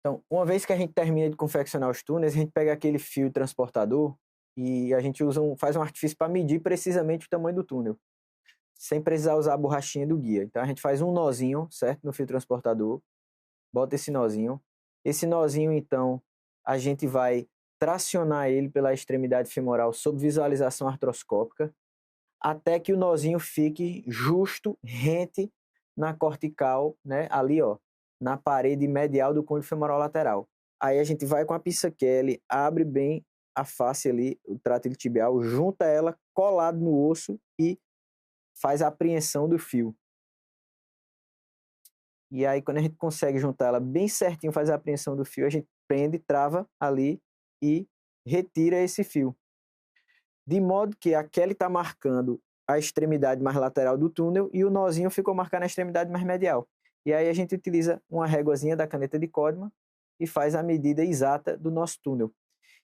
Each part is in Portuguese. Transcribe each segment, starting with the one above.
Então, uma vez que a gente termina de confeccionar os túneis, a gente pega aquele fio transportador e a gente faz um artifício para medir precisamente o tamanho do túnel, sem precisar usar a borrachinha do guia. Então a gente faz um nozinho, certo, no fio transportador, bota esse nozinho. Esse nozinho, então, a gente vai tracionar ele pela extremidade femoral sob visualização artroscópica, até que o nozinho fique justo, rente na cortical, né, ali, ó, na parede medial do côndilo femoral lateral. Aí a gente vai com a pinça Kelly, abre bem a face ali, o trato iliotibial, junta ela colado no osso e faz a apreensão do fio. E aí, quando a gente consegue juntar ela bem certinho, faz a apreensão do fio, a gente prende, trava ali e retira esse fio. De modo que a Kelly está marcando a extremidade mais lateral do túnel e o nozinho ficou marcando a extremidade mais medial. E aí a gente utiliza uma réguazinha da caneta de Codman e faz a medida exata do nosso túnel.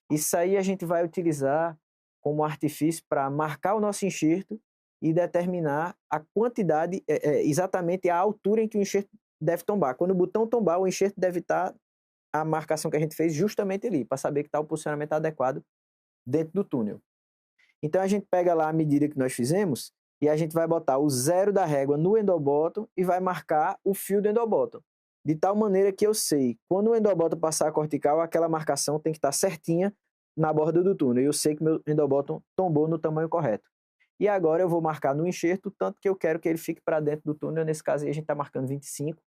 Isso aí a gente vai utilizar como artifício para marcar o nosso enxerto e determinar a quantidade, exatamente a altura em que o enxerto deve tombar. Quando o botão tombar, o enxerto deve estar a marcação que a gente fez justamente ali, para saber que está o posicionamento adequado dentro do túnel. Então a gente pega lá a medida que nós fizemos e a gente vai botar o zero da régua no endobottom e vai marcar o fio do endobottom. De tal maneira que eu sei, quando o endobottom passar a cortical, aquela marcação tem que estar certinha na borda do túnel. E eu sei que meu endobottom tombou no tamanho correto. E agora eu vou marcar no enxerto, tanto que eu quero que ele fique para dentro do túnel. Nesse caso aí a gente está marcando 25.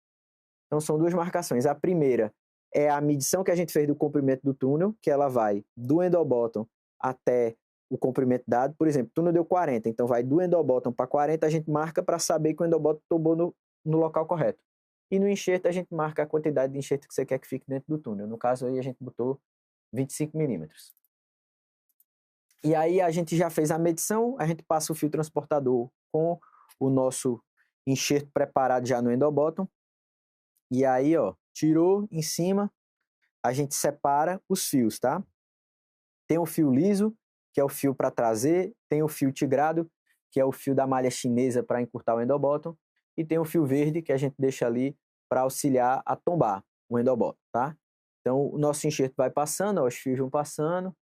Então são duas marcações. A primeira é a medição que a gente fez do comprimento do túnel, que ela vai do endobottom até o comprimento dado. Por exemplo, o túnel deu 40, então vai do endobottom para 40, a gente marca para saber que o endobottom tombou no local correto. E no enxerto a gente marca a quantidade de enxerto que você quer que fique dentro do túnel. No caso aí a gente botou 25 milímetros. E aí a gente já fez a medição, a gente passa o fio transportador com o nosso enxerto preparado já no endobottom. E aí, ó, tirou em cima, a gente separa os fios, tá? Tem o fio liso, que é o fio para trazer, tem o fio tigrado, que é o fio da malha chinesa para encurtar o endobottom, e tem o fio verde, que a gente deixa ali para auxiliar a tombar o endobottom, tá? Então, o nosso enxerto vai passando, ó, os fios vão passando,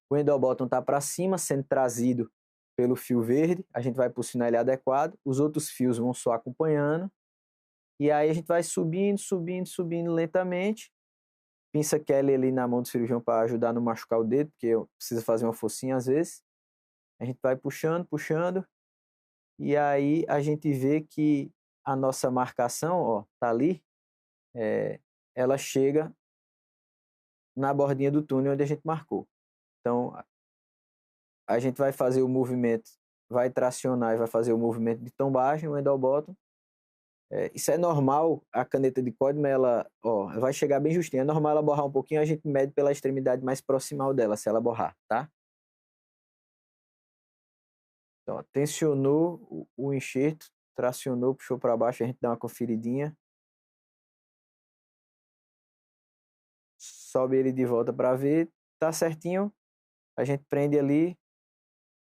o endobottom está para cima, sendo trazido pelo fio verde, a gente vai posicionar ele adequado, os outros fios vão só acompanhando, e aí a gente vai subindo, subindo, subindo lentamente, pinça Kelly ali na mão do cirurgião para ajudar a não machucar o dedo, porque eu preciso fazer uma focinha às vezes. A gente vai puxando, puxando, e aí a gente vê que a nossa marcação, ó, tá ali, ela chega na bordinha do túnel onde a gente marcou. Então, a gente vai fazer o movimento, vai tracionar e vai fazer o movimento de tombagem, o endobottom. Isso é normal, a caneta de Codman, ela, ó, vai chegar bem justinha. É normal ela borrar um pouquinho, a gente mede pela extremidade mais proximal dela, se ela borrar, tá? Então, ó, tensionou o enxerto, tracionou, puxou para baixo, a gente dá uma conferidinha. Sobe ele de volta para ver, tá certinho. A gente prende ali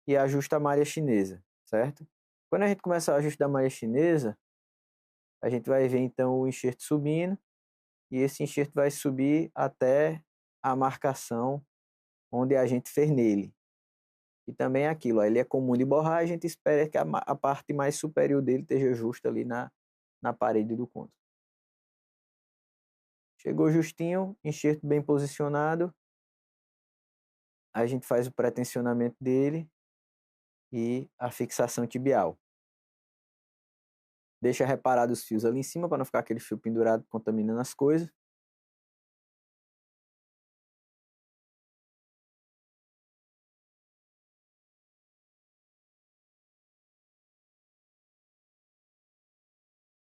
e ajusta a malha chinesa, certo? Quando a gente começa o ajuste da malha chinesa, a gente vai ver então o enxerto subindo e esse enxerto vai subir até a marcação onde a gente fez nele. E também é aquilo, ó, ele é comum de borrar, a gente espera que a parte mais superior dele esteja justa ali na parede do côndilo. Chegou justinho, enxerto bem posicionado, a gente faz o pré-tensionamento dele e a fixação tibial. Deixa reparado os fios ali em cima para não ficar aquele fio pendurado contaminando as coisas.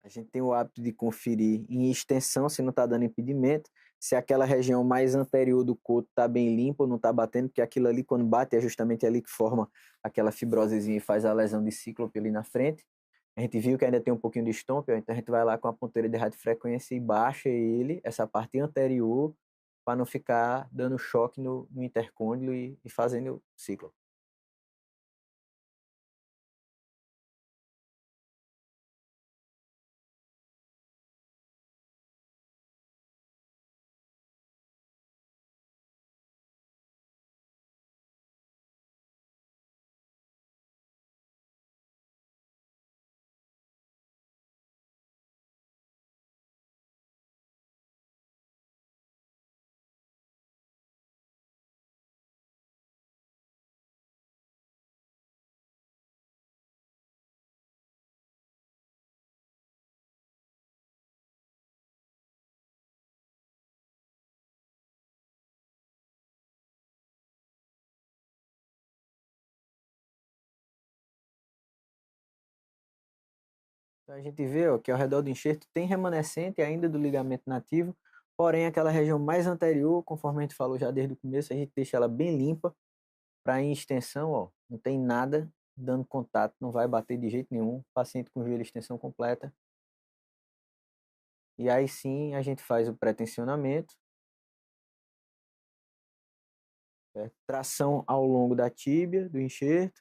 A gente tem o hábito de conferir em extensão se não está dando impedimento, se aquela região mais anterior do coto está bem limpa ou não está batendo, porque aquilo ali, quando bate, é justamente ali que forma aquela fibrosezinha e faz a lesão de cíclope ali na frente. A gente viu que ainda tem um pouquinho de estompe, então a gente vai lá com a ponteira de radiofrequência e baixa ele, essa parte anterior, para não ficar dando choque no intercôndilo e fazendo cíclope. Então a gente vê, ó, que ao redor do enxerto tem remanescente ainda do ligamento nativo, porém aquela região mais anterior, conforme a gente falou já desde o começo, a gente deixa ela bem limpa para em extensão, ó, não tem nada dando contato, não vai bater de jeito nenhum, paciente com joelho extensão completa. E aí sim a gente faz o pré-tensionamento, tração ao longo da tíbia, do enxerto,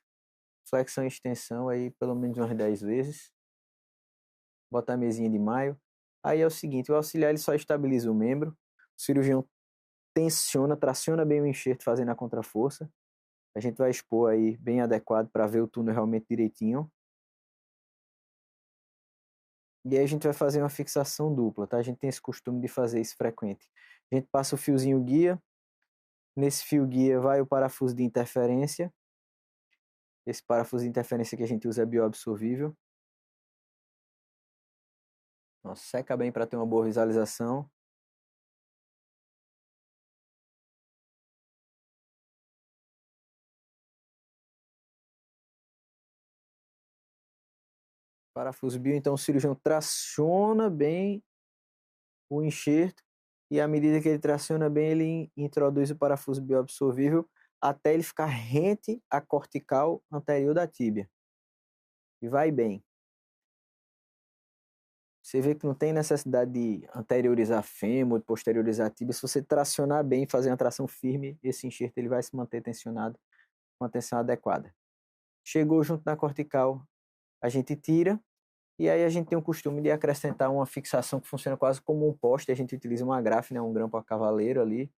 flexão e extensão aí pelo menos umas 10 vezes. Botar a mesinha de maio. Aí é o seguinte, o auxiliar ele só estabiliza o membro, o cirurgião tensiona, traciona bem o enxerto fazendo a contraforça. A gente vai expor aí bem adequado para ver o túnel realmente direitinho. E aí a gente vai fazer uma fixação dupla, tá? A gente tem esse costume de fazer isso frequente. A gente passa o fiozinho guia, nesse fio guia vai o parafuso de interferência. Esse parafuso de interferência que a gente usa é bioabsorvível. Nossa, seca bem para ter uma boa visualização. Parafuso bio, então o cirurgião traciona bem o enxerto e à medida que ele traciona bem, ele introduz o parafuso bioabsorvível até ele ficar rente à cortical anterior da tíbia. E vai bem. Você vê que não tem necessidade de anteriorizar fêmur, de posteriorizar tíbia. Se você tracionar bem, fazer uma tração firme, esse enxerto ele vai se manter tensionado com a tensão adequada. Chegou junto na cortical, a gente tira. E aí a gente tem o costume de acrescentar uma fixação que funciona quase como um poste. A gente utiliza uma agrafe, né, um grampo a cavaleiro ali,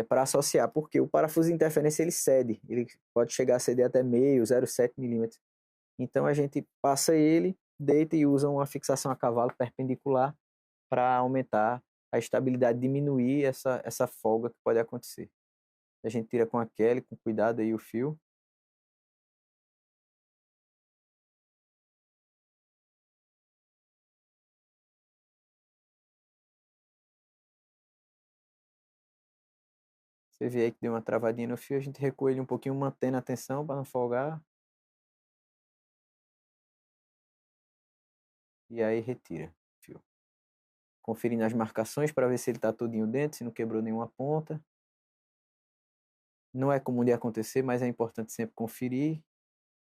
para associar, porque o parafuso de interferência ele cede, ele pode chegar a ceder até meio, 0,7 milímetros. Então a gente passa ele, deita e usa uma fixação a cavalo perpendicular para aumentar a estabilidade, diminuir essa folga que pode acontecer. A gente tira com a Kelly, com cuidado aí o fio. Você vê aí que deu uma travadinha no fio, a gente recua ele um pouquinho, mantendo a tensão para não folgar. E aí retira o fio. Conferindo as marcações para ver se ele está todinho dentro, se não quebrou nenhuma ponta. Não é comum de acontecer, mas é importante sempre conferir.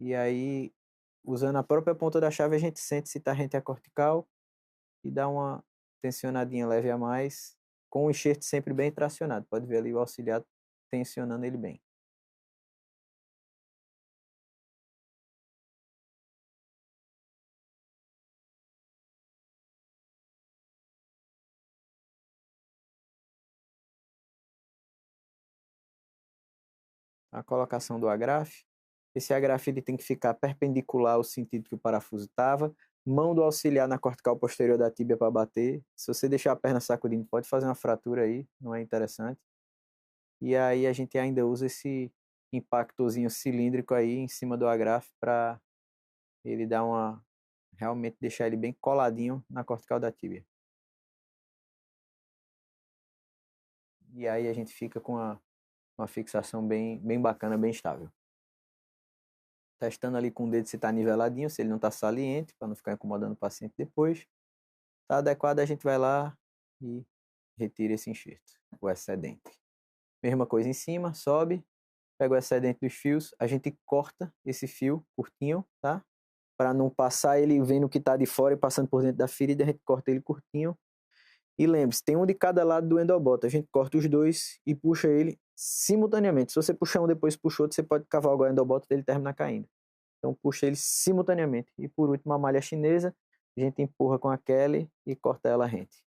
E aí, usando a própria ponta da chave, a gente sente se está rente à cortical e dá uma tensionadinha leve a mais, com o enxerto sempre bem tracionado. Pode ver ali o auxiliar tensionando ele bem. A colocação do agrafe. Esse agrafe ele tem que ficar perpendicular ao sentido que o parafuso estava. Mão do auxiliar na cortical posterior da tíbia para bater. Se você deixar a perna sacudindo, pode fazer uma fratura aí, não é interessante. E aí a gente ainda usa esse impactozinho cilíndrico aí em cima do agrafe para ele dar uma, realmente deixar ele bem coladinho na cortical da tíbia. E aí a gente fica com uma fixação bem bacana, bem estável. Testando ali com o dedo se está niveladinho, se ele não está saliente, para não ficar incomodando o paciente depois. Está adequado, a gente vai lá e retira esse enxerto, o excedente. Mesma coisa em cima, sobe, pega o excedente dos fios, a gente corta esse fio curtinho, tá? Para não passar ele vendo o que está de fora e passando por dentro da ferida, a gente corta ele curtinho. E lembre-se, tem um de cada lado do endoboto, a gente corta os dois e puxa ele simultaneamente. Se você puxar um depois puxa outro, você pode cavalgar o endoboto dele e terminar caindo. Então puxa ele simultaneamente. E por último, a malha chinesa, a gente empurra com a Kelly e corta ela rente.